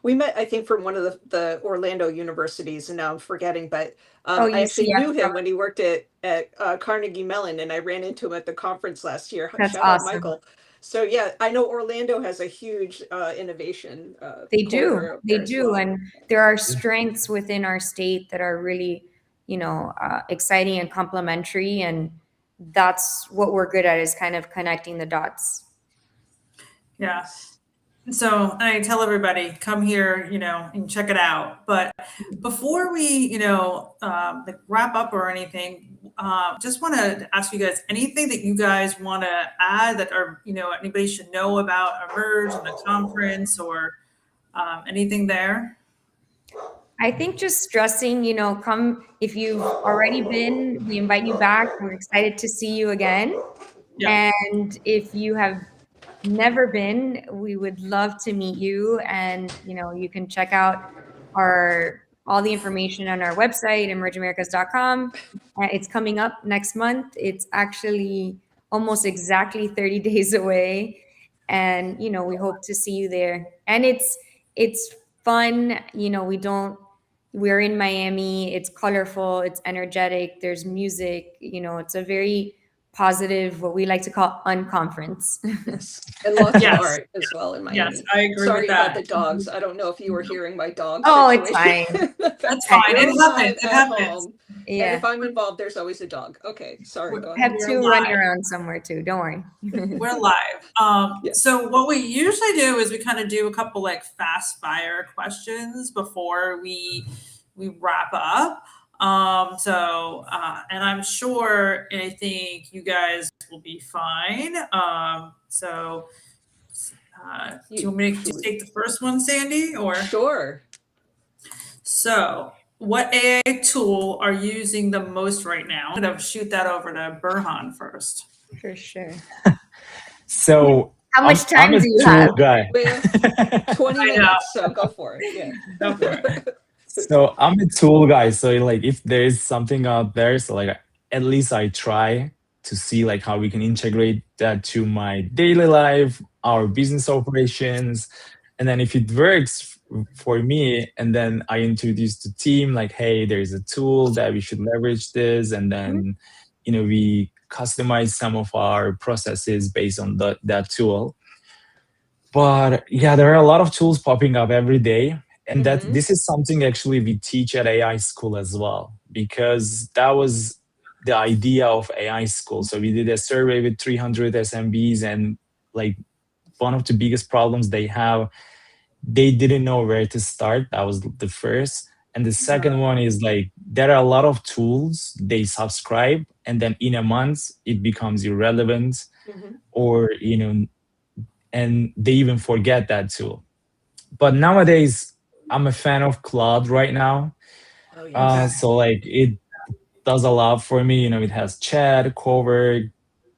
Speaker 1: we met, I think, from one of the Orlando universities, and now I'm forgetting, but I actually knew him when he worked at Carnegie Mellon, and I ran into him at the conference last year.
Speaker 2: That's
Speaker 1: Shout out
Speaker 2: awesome.
Speaker 1: Michael. So yeah, I know Orlando has a huge innovation.
Speaker 2: They do, well. And there are strengths within our state that are really, exciting and complementary, and that's what we're good at, is kind of connecting the dots.
Speaker 4: Yeah. So I tell everybody, come here, and check it out. But before we, wrap up or anything, just want to ask you guys anything that you guys want to add that are, anybody should know about Emerge and the conference, or anything there.
Speaker 2: I think just stressing, come if you've already been, we invite you back. We're excited to see you again.
Speaker 4: Yeah.
Speaker 2: And if you have never been, we would love to meet you. And you can check out our all the information on our website, emergeamericas.com. It's coming up next month. It's actually almost exactly 30 days away. And we hope to see you there. And it's fun. We're in Miami. It's colorful, it's energetic, there's music, it's a very positive, what we like to call unconference.
Speaker 1: Yes. And lots
Speaker 4: Yes.
Speaker 1: of art as well in Miami.
Speaker 4: Yes, I agree
Speaker 1: Sorry
Speaker 4: with
Speaker 1: about
Speaker 4: that.
Speaker 1: the dogs. I don't know if you were hearing my dog
Speaker 2: Oh, it's
Speaker 1: situation.
Speaker 4: That's fine. It happens. It
Speaker 1: At
Speaker 4: happens.
Speaker 1: home. And
Speaker 2: Yeah.
Speaker 1: if I'm involved, there's always a dog. Okay, sorry, go
Speaker 2: I have
Speaker 1: ahead.
Speaker 4: We're
Speaker 2: two
Speaker 4: live.
Speaker 2: running around somewhere too. Don't worry.
Speaker 4: We're live.
Speaker 1: Yes.
Speaker 4: So what we usually do is we kind of do a couple like fast fire questions before we wrap up. And I'm sure, and I think you guys will be fine. Do you want me to just take the first one, Sandy, or?
Speaker 1: Sure.
Speaker 4: So, what AI tool are you using the most right now? I'm gonna shoot that over to Burhan first.
Speaker 2: For sure.
Speaker 3: So
Speaker 2: How much time
Speaker 3: I'm a
Speaker 2: do you
Speaker 3: tool
Speaker 2: have?
Speaker 3: guy.
Speaker 1: We have 20
Speaker 4: I know.
Speaker 1: minutes, so go for it. Yeah.
Speaker 4: Go for it.
Speaker 3: So I'm a tool guy. So like if there is something out there, so like at least I try to see like how we can integrate that to my daily life, our business operations. And then if it works for me, and then I introduce the team like, hey, there's a tool that we should leverage this. And then, we customize some of our processes based on that tool. But yeah, there are a lot of tools popping up every day. And that
Speaker 1: Mhm.
Speaker 3: this is something actually we teach at AI school as well, because that was the idea of AI school. So we did a survey with 300 SMBs, and like one of the biggest problems they have, they didn't know where to start. That was the first. And the second one is like there are a lot of tools they subscribe, and then in a month it becomes irrelevant,
Speaker 1: Mhm.
Speaker 3: or and they even forget that tool. But nowadays I'm a fan of Claude right now.
Speaker 1: Oh, yes.
Speaker 3: So like it does a lot for me. It has chat, cover,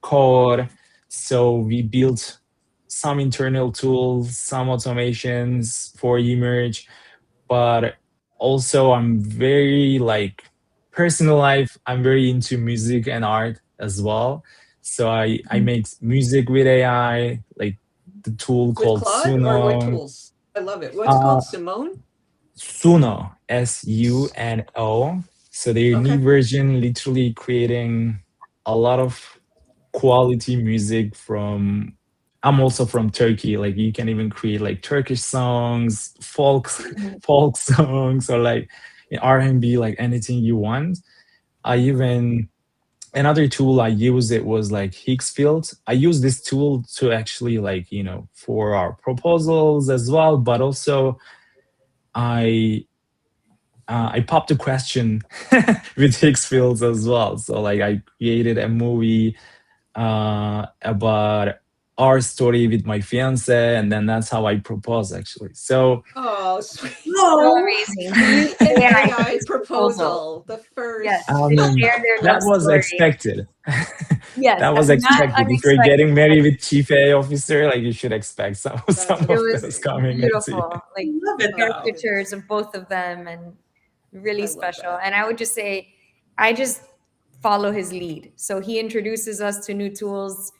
Speaker 3: code. So we built some internal tools, some automations for Emerge, but also I'm very like personal life. I'm very into music and art as well. So I make music with AI, like the tool
Speaker 1: With
Speaker 3: called
Speaker 1: Claude or what
Speaker 3: Suno.
Speaker 1: tools? I love it. What's
Speaker 3: Uh,
Speaker 1: called Simone?
Speaker 3: Suno, Suno. So their new
Speaker 1: Okay.
Speaker 3: version literally creating a lot of quality music from. I'm also from Turkey. Like you can even create like Turkish songs, folk songs, or like R&B, like anything you want. I even Another tool I used it was like Higgsfield. I use this tool to actually like for our proposals as well, but also I I popped a question with Higgs fields as well. So like I created a movie about our story with my fiance, and then that's how I proposed actually. So
Speaker 1: Oh, sweet.
Speaker 2: So
Speaker 4: No.
Speaker 2: amazing.
Speaker 1: An
Speaker 2: AI
Speaker 1: AI proposal. The first.
Speaker 2: Yes.
Speaker 3: I
Speaker 2: To
Speaker 3: mean
Speaker 2: share their
Speaker 3: that
Speaker 2: love
Speaker 3: was
Speaker 2: story.
Speaker 3: expected.
Speaker 2: Yes.
Speaker 3: That was
Speaker 2: Not
Speaker 3: expected. If you're
Speaker 2: unexpected.
Speaker 3: getting married with chief AI officer, like you should expect some
Speaker 1: That's
Speaker 3: of
Speaker 2: It was
Speaker 3: those coming at you.
Speaker 2: beautiful. Like
Speaker 4: I love it
Speaker 2: share
Speaker 4: though.
Speaker 2: pictures of both of them, and really
Speaker 1: I love
Speaker 2: special.
Speaker 1: that.
Speaker 2: And I would just say, I just follow his lead. So he introduces us to new tools.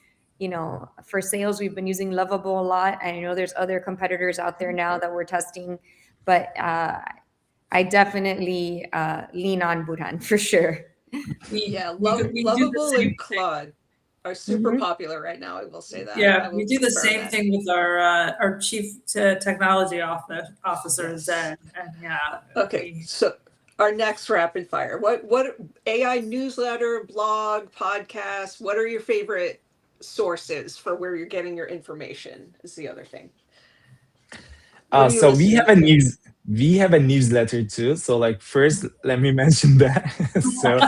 Speaker 2: For sales, we've been using Lovable a lot. I know there's other competitors out there now that we're testing, but I definitely lean on Burhan for sure.
Speaker 1: Yeah,
Speaker 4: We do the
Speaker 1: Lovable
Speaker 4: same
Speaker 1: and Claude are super popular right now. I will say that. I
Speaker 4: Yeah,
Speaker 1: will
Speaker 4: we do the
Speaker 1: confirm
Speaker 4: same
Speaker 1: that.
Speaker 4: thing with our chief technology officers,
Speaker 1: Yes.
Speaker 4: and yeah.
Speaker 1: Okay, so our next rapid fire. What AI newsletter, blog, podcast, what are your favorite sources for where you're getting your information is the other thing. What are you
Speaker 3: So
Speaker 1: listening to?
Speaker 3: we have a newsletter too. So like first, let me mention that. So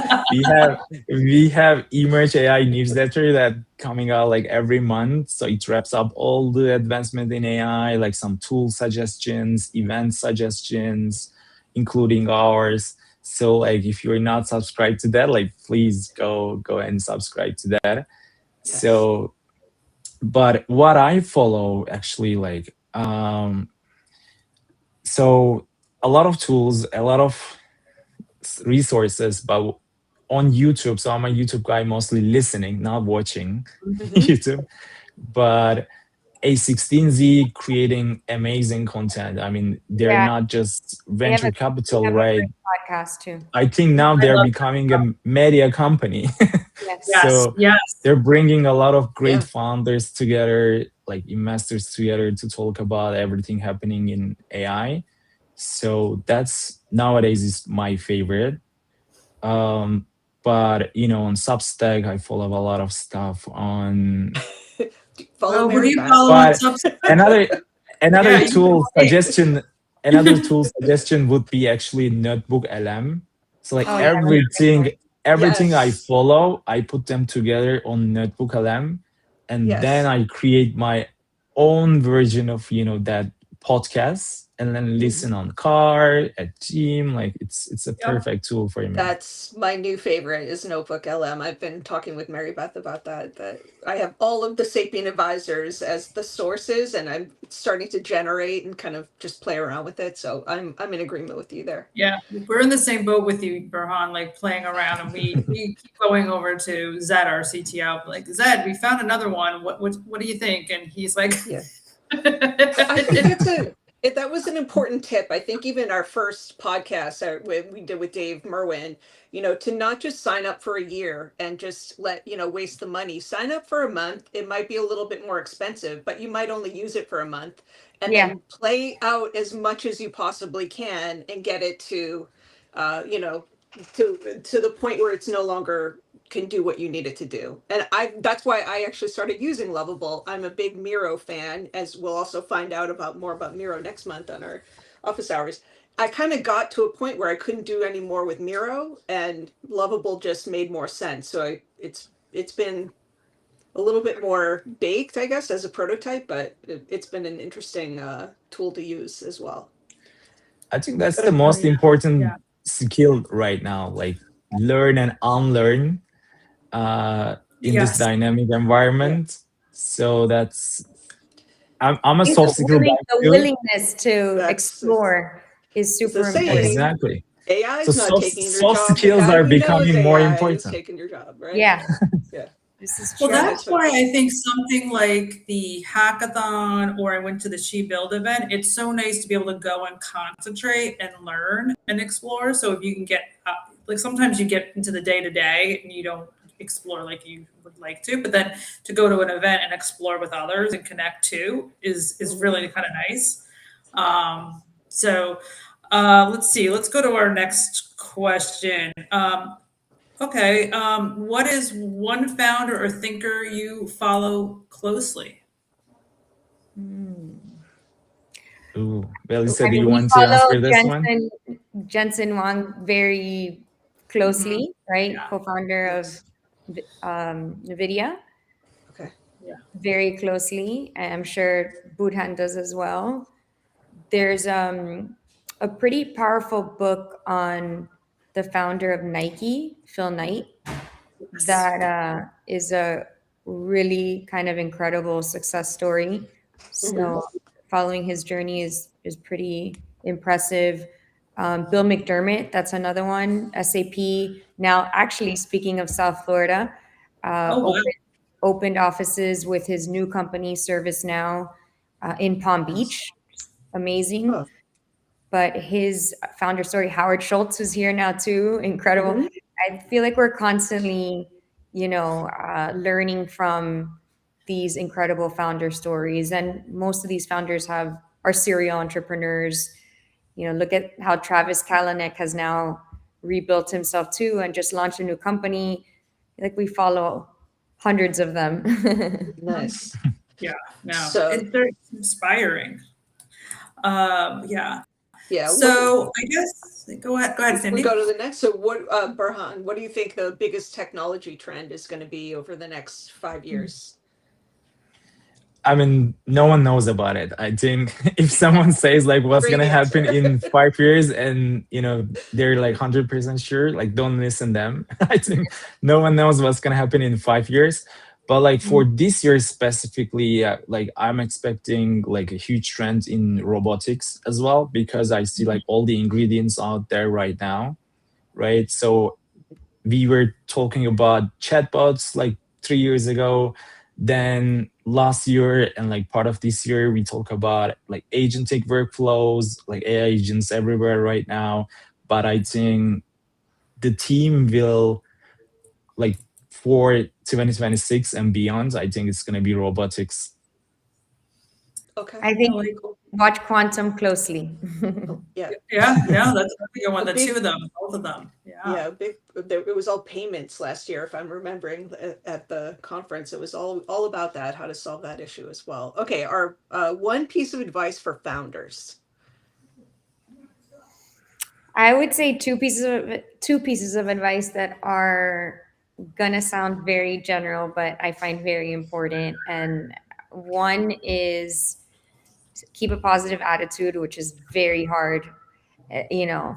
Speaker 3: we have Emerge AI newsletter that coming out like every month. So it wraps up all the advancement in AI, like some tool suggestions, event suggestions, including ours. So like if you're not subscribed to that, like please go and subscribe to that.
Speaker 1: Yes.
Speaker 3: So but what I follow actually like so a lot of tools, a lot of resources, but on YouTube. So I'm a YouTube guy, mostly listening, not watching YouTube. But A16Z creating amazing content. I mean, they're
Speaker 2: Yeah,
Speaker 3: not just
Speaker 2: they have
Speaker 3: venture
Speaker 2: a
Speaker 3: capital, right?
Speaker 2: podcast too.
Speaker 3: I think now
Speaker 4: I
Speaker 3: they're
Speaker 4: love
Speaker 3: becoming a media company.
Speaker 2: Yes.
Speaker 4: Yes,
Speaker 3: So
Speaker 4: yes.
Speaker 3: they're bringing a lot of great
Speaker 1: Yeah.
Speaker 3: founders together, like investors together to talk about everything happening in AI. So that's nowadays is my favorite. Um, but on Substack, I follow a lot of stuff on.
Speaker 1: Follow
Speaker 4: Oh, who do
Speaker 1: Mary
Speaker 4: you
Speaker 1: Beth.
Speaker 4: follow on
Speaker 3: But
Speaker 4: Substack?
Speaker 3: another
Speaker 4: Yeah,
Speaker 3: another
Speaker 4: you can
Speaker 3: tool
Speaker 4: say.
Speaker 3: suggestion, another tool suggestion would be actually Notebook LM. So like
Speaker 2: Oh yeah,
Speaker 3: everything I
Speaker 1: Yes.
Speaker 3: follow, I put them together on Notebook LM, and then
Speaker 1: Yes.
Speaker 3: I create my own version of that podcast, and then listen on car at gym. Like it's a
Speaker 4: Yep.
Speaker 3: perfect tool for me.
Speaker 1: That's my new favorite is Notebook LM. I've been talking with Mary Beth about that. That I have all of the Sapient advisors as the sources, and I'm starting to generate and kind of just play around with it. So I'm in agreement with you there.
Speaker 4: Yeah, we're in the same boat with you, Burhan, like playing around, and we keep going over to Zed, our CTO, like, Zed, we found another one. What do you think? And he's like,
Speaker 1: Yeah. I think that was an important tip. I think even our first podcast we did with Dave Merwin, to not just sign up for a year and just waste the money. Sign up for a month. It might be a little bit more expensive, but you might only use it for a month, and
Speaker 2: yeah,
Speaker 1: then play out as much as you possibly can and get it to, you know, to the point where it's no longer can do what you need it to do. And that's why I actually started using Lovable. I'm a big Miro fan, as we'll also find out about more about Miro next month on our office hours. I kind of got to a point where I couldn't do any more with Miro, and Lovable just made more sense. So it's been a little bit more baked, I guess, as a prototype, but it's been an interesting tool to use as well.
Speaker 3: I think that's the most
Speaker 4: yeah,
Speaker 3: important skill right now. Like learn and unlearn in this
Speaker 4: yes,
Speaker 3: dynamic
Speaker 1: Yeah,
Speaker 3: environment. So I'm a
Speaker 2: I think
Speaker 3: soft skill guy
Speaker 2: the
Speaker 3: too.
Speaker 2: willingness to
Speaker 1: that's
Speaker 2: explore is
Speaker 1: it's the
Speaker 2: super important.
Speaker 1: saying.
Speaker 3: Exactly.
Speaker 1: AI
Speaker 3: So
Speaker 1: is not
Speaker 3: soft
Speaker 1: taking your
Speaker 3: soft
Speaker 1: job. The
Speaker 3: skills
Speaker 1: guy
Speaker 3: are
Speaker 1: who knows
Speaker 3: becoming more
Speaker 1: AI is
Speaker 3: important.
Speaker 1: taking your job, right?
Speaker 2: Yeah,
Speaker 1: Yeah.
Speaker 2: this is
Speaker 4: well,
Speaker 2: true.
Speaker 4: that's why I think something like the hackathon, or I went to the She Build event, it's so nice to be able to go and concentrate and learn and explore. So if you can get like, sometimes you get into the day to day and you don't explore like you would like to, but then to go to an event and explore with others and connect too is really kind of nice. So let's see, let's go to our next question. Okay. What is one founder or thinker you follow closely?
Speaker 3: Ooh, Belisa,
Speaker 2: I
Speaker 3: do
Speaker 2: mean,
Speaker 3: you
Speaker 2: we
Speaker 3: want to
Speaker 2: follow
Speaker 3: answer this one?
Speaker 2: Jensen Wang very closely, right?
Speaker 4: Yeah.
Speaker 2: Co-founder of
Speaker 1: Yes.
Speaker 2: NVIDIA,
Speaker 1: Okay.
Speaker 4: Yeah.
Speaker 2: very closely. I'm sure Burhan does as well. There's a pretty powerful book on the founder of Nike, Phil Knight, that is a really kind of incredible success story. So following his journey is pretty impressive. Bill McDermott, that's another one. SAP now, actually, speaking of South Florida,
Speaker 4: Oh, wow.
Speaker 2: opened offices with his new company ServiceNow in Palm Beach. Amazing.
Speaker 1: Oh.
Speaker 2: But his founder story, Howard Schultz, is here now too. Incredible.
Speaker 1: Mhm.
Speaker 2: I feel like we're constantly, learning from these incredible founder stories, and most of these founders are serial entrepreneurs. Look at how Travis Kalanick has now rebuilt himself too, and just launched a new company. Like, we follow hundreds of them.
Speaker 1: Nice.
Speaker 4: Yeah. No,
Speaker 1: So
Speaker 4: they're inspiring. Yeah.
Speaker 1: yeah,
Speaker 4: So I guess go ahead,
Speaker 1: we
Speaker 4: Cindy.
Speaker 1: go to the next. So what, Burhan? What do you think the biggest technology trend is going to be over the next 5 years?
Speaker 3: I mean, no one knows about it. I think if someone says like what's
Speaker 1: Great
Speaker 3: gonna happen
Speaker 1: answer.
Speaker 3: in 5 years, and they're like 100% sure, like don't listen them. I think no one knows what's gonna happen in 5 years. But like for this year specifically, like I'm expecting like a huge trend in robotics as well, because I see like all the ingredients out there right now, right? So we were talking about chatbots like 3 years ago. Then last year and like part of this year, we talk about like agentic workflows, like AI agents everywhere right now. But I think the team will like for 2026 and beyond, I think it's going to be robotics.
Speaker 1: Okay.
Speaker 2: I think
Speaker 4: Like,
Speaker 2: watch quantum closely.
Speaker 1: Yeah.
Speaker 4: yeah, that's a big one.
Speaker 1: A
Speaker 4: The
Speaker 1: big-
Speaker 4: two of them, both of them.
Speaker 1: Yeah, it was all payments last year, if I'm remembering at the conference. It was all about that, how to solve that issue as well. Okay, our one piece of advice for founders.
Speaker 2: I would say two pieces of advice that are gonna sound very general, but I find very important. And one is keep a positive attitude, which is very hard.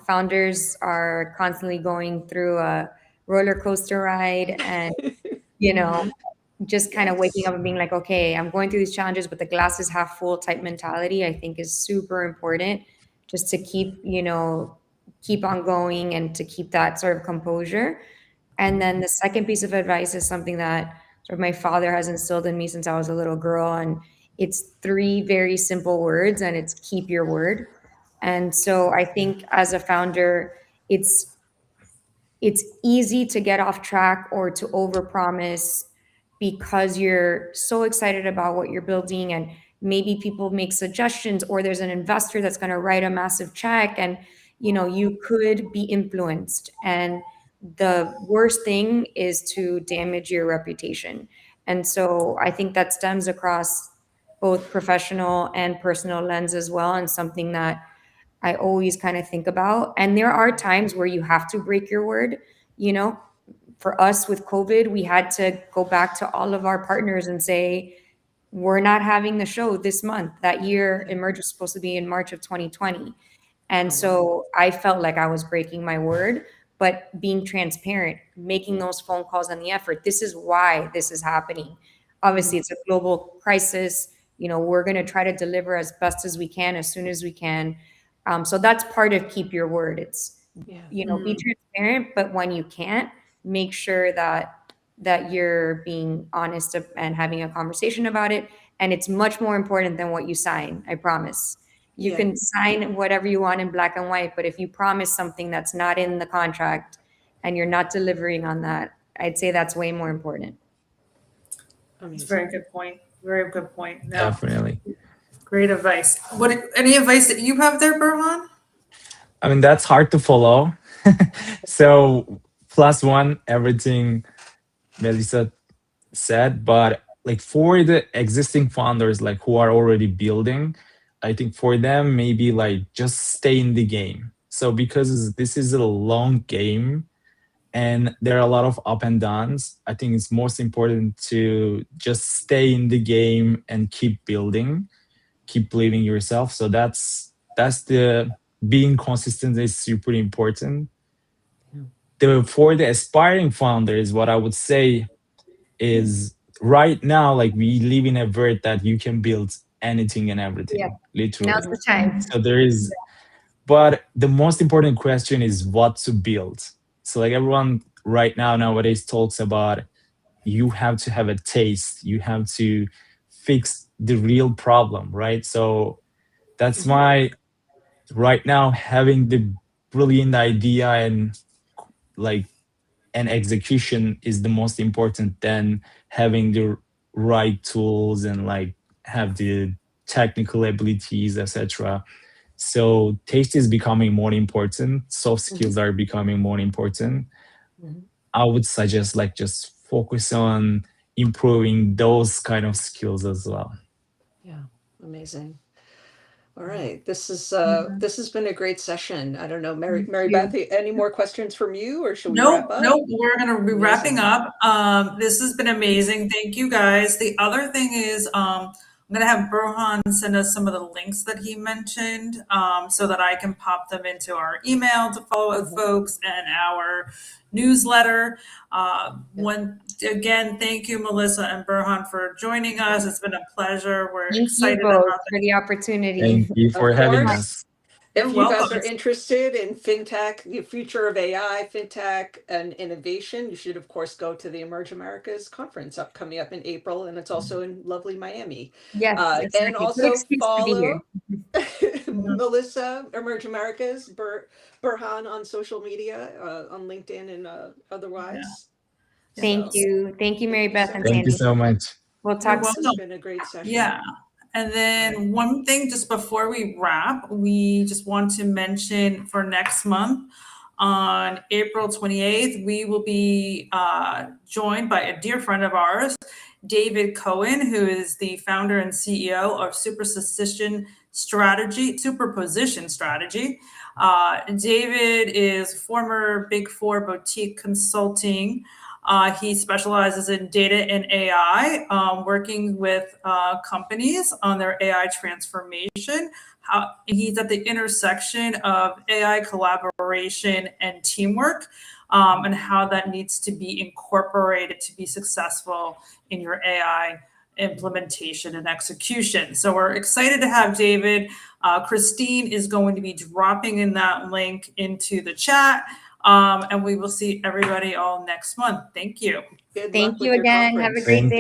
Speaker 2: Founders are constantly going through a roller coaster ride, and you know, just kind of waking
Speaker 1: Yes.
Speaker 2: up and being like, okay, I'm going through these challenges, but the glass is half full type mentality, I think is super important, just to keep on going and to keep that sort of composure. And then the second piece of advice is something that sort of my father has instilled in me since I was a little girl. And it's three very simple words, and it's keep your word. And so I think as a founder, it's it's easy to get off track or to overpromise because you're so excited about what you're building, and maybe people make suggestions, or there's an investor that's going to write a massive check, and you could be influenced. And the worst thing is to damage your reputation. And so I think that stems across both professional and personal lens as well, and something that I always kind of think about. And there are times where you have to break your word. You know, for us with COVID, we had to go back to all of our partners and say, we're not having the show this month. That year, Emerge was supposed to be in March of 2020. And so I felt like I was breaking my word, but being transparent, making those phone calls and the effort. This is why this is happening. Obviously, it's a global crisis. We're going to try to deliver as best as we can, as soon as we can. So that's part of keep your word. It's,
Speaker 1: Yeah.
Speaker 2: be transparent, but when you can't, make sure that you're being honest and having a conversation about it. And it's much more important than what you sign. I promise. You
Speaker 1: Yeah.
Speaker 2: can sign whatever you want in black and white, but if you promise something that's not in the contract and you're not delivering on that, I'd say that's way more important.
Speaker 4: It's a
Speaker 1: Amazing.
Speaker 4: very good point. Very good point. No,
Speaker 3: Definitely.
Speaker 4: great advice. Any advice that you have there, Burhan?
Speaker 3: I mean, that's hard to follow. So, plus one, everything Melissa said, but like for the existing founders, like who are already building, I think for them, maybe like just stay in the game. So, because this is a long game and there are a lot of up and downs, I think it's most important to just stay in the game and keep building, keep believing yourself. So that's the being consistent is super important. For the aspiring founders, what I would say is right now, like we live in a world that you can build anything and
Speaker 2: Yeah.
Speaker 3: everything,
Speaker 2: Now's
Speaker 3: literally.
Speaker 2: the time.
Speaker 3: So there is, but the most important question is what to build. So like everyone right now nowadays talks about you have to have a taste, you have to fix the real problem, right? So that's why right now having the brilliant idea and like and execution is the most important than having the right tools and like have the technical abilities, etc. So taste is becoming more important, soft skills are becoming more important.
Speaker 1: Mhm.
Speaker 3: I would suggest like just focus on improving those kind of skills as well.
Speaker 1: Yeah. Amazing. All right. This has been a great session. I don't know, Mary
Speaker 2: you.
Speaker 1: Beth, any more questions from you, or should we
Speaker 4: Nope,
Speaker 1: wrap up?
Speaker 4: nope. We're gonna be wrapping
Speaker 1: Amazing.
Speaker 4: up. This has been amazing. Thank you guys. The other thing is, I'm going to have Burhan send us some of the links that he mentioned so that I can pop them into our email to follow with folks and our newsletter. Again, thank you, Melissa and Burhan, for joining us. It's been a pleasure. We're
Speaker 2: Thank you
Speaker 4: excited
Speaker 2: both
Speaker 4: about
Speaker 2: for the opportunity.
Speaker 3: Thank you for
Speaker 1: Of
Speaker 3: having
Speaker 1: course.
Speaker 3: us.
Speaker 1: If
Speaker 4: You're
Speaker 1: you guys
Speaker 4: welcome.
Speaker 1: are interested in fintech, the future of AI, fintech, and innovation, you should, of course, go to the Emerge Americas conference coming up in April, and it's also in lovely Miami.
Speaker 2: Yes,
Speaker 1: And
Speaker 2: exactly. Good
Speaker 1: also
Speaker 2: excuse to be here.
Speaker 1: follow Melissa, Emerge Americas, Burhan on social media, on LinkedIn and otherwise.
Speaker 2: Thank
Speaker 1: So,
Speaker 2: you. Thank you, Mary Beth and
Speaker 3: Thank you
Speaker 2: Sandy.
Speaker 3: so much.
Speaker 2: We'll
Speaker 4: You're
Speaker 2: talk
Speaker 1: this
Speaker 2: soon.
Speaker 1: has been a great session.
Speaker 4: Yeah. And then one thing just before we wrap, we just want to mention for next month, on April 28th, we will be joined by a dear friend of ours, David Cohen, who is the founder and CEO of Superposition Strategy. David is former Big Four boutique consulting. He specializes in data and AI, working with companies on their AI transformation. He's at the intersection of AI collaboration and teamwork, and how that needs to be incorporated to be successful in your AI implementation and execution. So we're excited to have David. Christine is going to be dropping in that link into the chat. And we will see everybody all next month. Thank you.
Speaker 1: Good luck
Speaker 2: Thank
Speaker 1: with
Speaker 2: you
Speaker 1: your
Speaker 2: again. Have a
Speaker 1: conference.
Speaker 2: great
Speaker 3: Thank
Speaker 2: day.